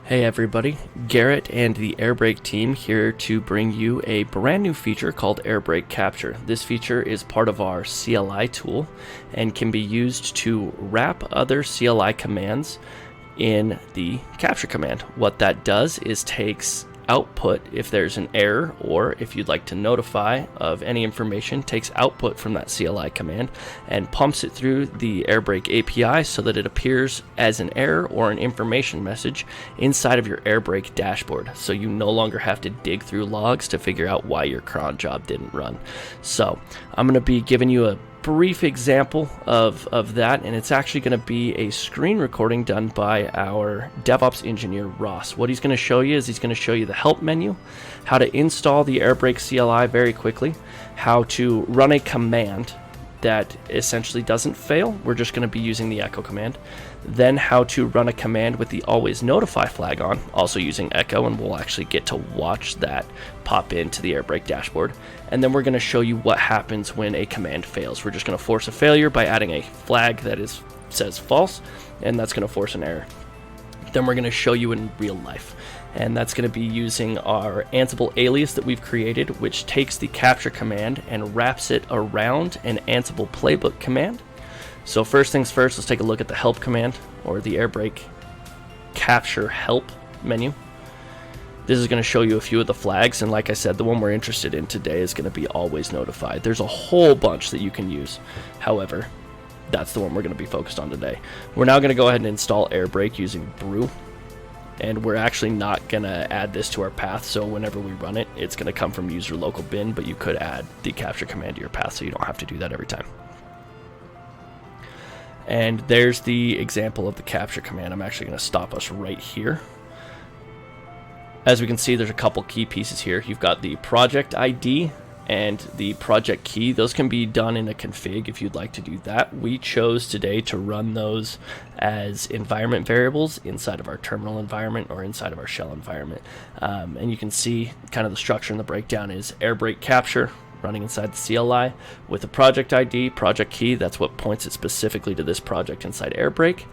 Hey everybody, Garrett and the Airbrake team here to bring you a brand new feature called Airbrake Capture. This feature is part of our CLI tool and can be used to wrap other CLI commands in the capture command. What that does is takes output if there's an error, or if you'd like to notify of any information, takes output from that CLI command and pumps it through the Airbrake API so that it appears as an error or an information message inside of your Airbrake dashboard, so you no longer have to dig through logs to figure out why your cron job didn't run. So I'm going to be giving you a brief example of that, and it's actually going to be a screen recording done by our DevOps engineer Ross. What he's going to show you is he's going to show you the help menu, how to install the Airbrake CLI very quickly, how to run a command that essentially doesn't fail. We're just going to be using the echo command. Then how to run a command with the always notify flag on, also using echo, and we'll actually get to watch that pop into the Airbrake dashboard. And then we're going to show you what happens when a command fails. We're just going to force a failure by adding a flag that says false, and that's going to force an error. Then we're going to show you in real life, and that's going to be using our Ansible alias that we've created, which takes the capture command and wraps it around an ansible-playbook command. So first things first, let's take a look at the help command, or the Airbrake capture help menu. This is going to show you a few of the flags, and like I said, the one we're interested in today is going to be always notified. There's a whole bunch that you can use. However, that's the one we're going to be focused on today. We're now going to go ahead and install Airbrake using brew, and we're actually not going to add this to our path, so whenever we run it, it's going to come from user local bin, but you could add the capture command to your path, so you don't have to do that every time. And there's the example of the capture command. I'm actually going to stop us right here. As we can see, there's a couple key pieces here. You've got the project ID and the project key. Those can be done in a config if you'd like to do that. We chose today to run those as environment variables inside of our terminal environment or inside of our shell environment. And you can see kind of the structure and the breakdown is Airbrake capture running inside the CLI with the project ID, project key. That's what points it specifically to this project inside Airbrake.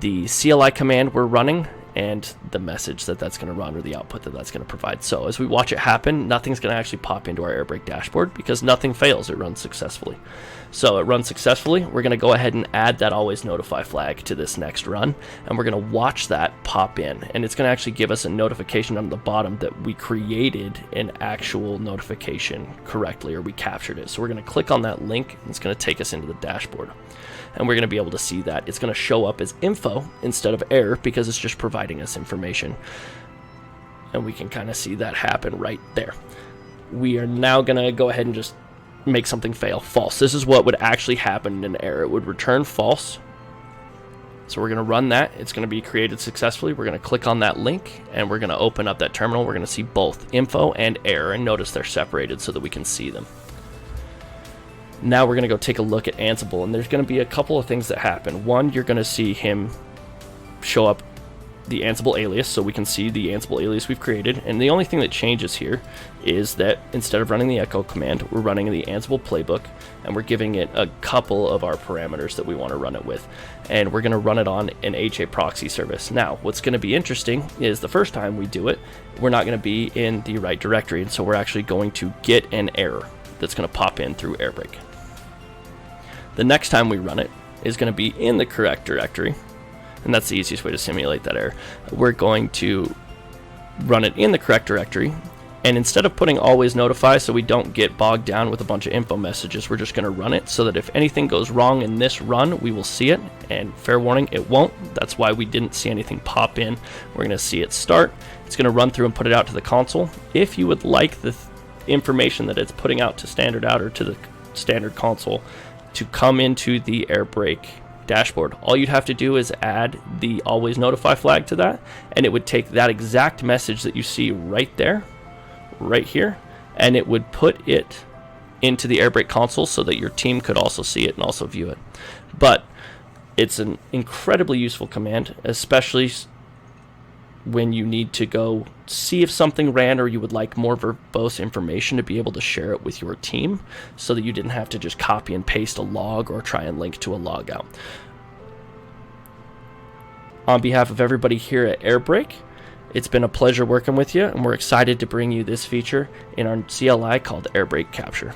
The CLI command we're running, and the message that's going to run, or the output that's going to provide. So as we watch it happen, nothing's going to actually pop into our Airbrake dashboard because nothing fails. It runs successfully. So it runs successfully. We're going to go ahead and add that always notify flag to this next run, and we're going to watch that pop in, and it's going to actually give us a notification on the bottom that we created an actual notification correctly, or we captured it. So we're going to click on that link, and it's going to take us into the dashboard, and we're going to be able to see that it's going to show up as info instead of error because it's just providing us information, and we can kind of see that happen right there. We are now going to go ahead and just make something fail. False. This is what would actually happen in an error. It would return false. So we're going to run that. It's going to be created successfully. We're going to click on that link, and we're going to open up that terminal. We're going to see both info and error, and notice they're separated so that we can see them. Now we're going to go take a look at Ansible, and there's going to be a couple of things that happen. One, you're going to see him show up the Ansible alias, so we can see the Ansible alias we've created, and the only thing that changes here is that instead of running the echo command, we're running the ansible-playbook, and we're giving it a couple of our parameters that we want to run it with, and we're going to run it on an HA proxy service. Now what's going to be interesting is the first time we do it, we're not going to be in the right directory, and so we're actually going to get an error that's going to pop in through Airbrake. The next time we run it is going to be in the correct directory, and that's the easiest way to simulate that error. We're going to run it in the correct directory, and instead of putting always notify so we don't get bogged down with a bunch of info messages, we're just going to run it so that if anything goes wrong in this run, we will see it, and fair warning, it won't. That's why we didn't see anything pop in. We're going to see it start. It's going to run through and put it out to the console. If you would like the information that it's putting out to standard out, or to the standard console, to come into the Airbrake dashboard, all you'd have to do is add the always notify flag to that, and it would take that exact message that you see right there, right here, and it would put it into the Airbrake console so that your team could also see it and also view it. But it's an incredibly useful command, especially when you need to go see if something ran, or you would like more verbose information to be able to share it with your team so that you didn't have to just copy and paste a log or try and link to a log out. On behalf of everybody here at Airbrake, It's been a pleasure working with you, and we're excited to bring you this feature in our CLI called Airbrake Capture.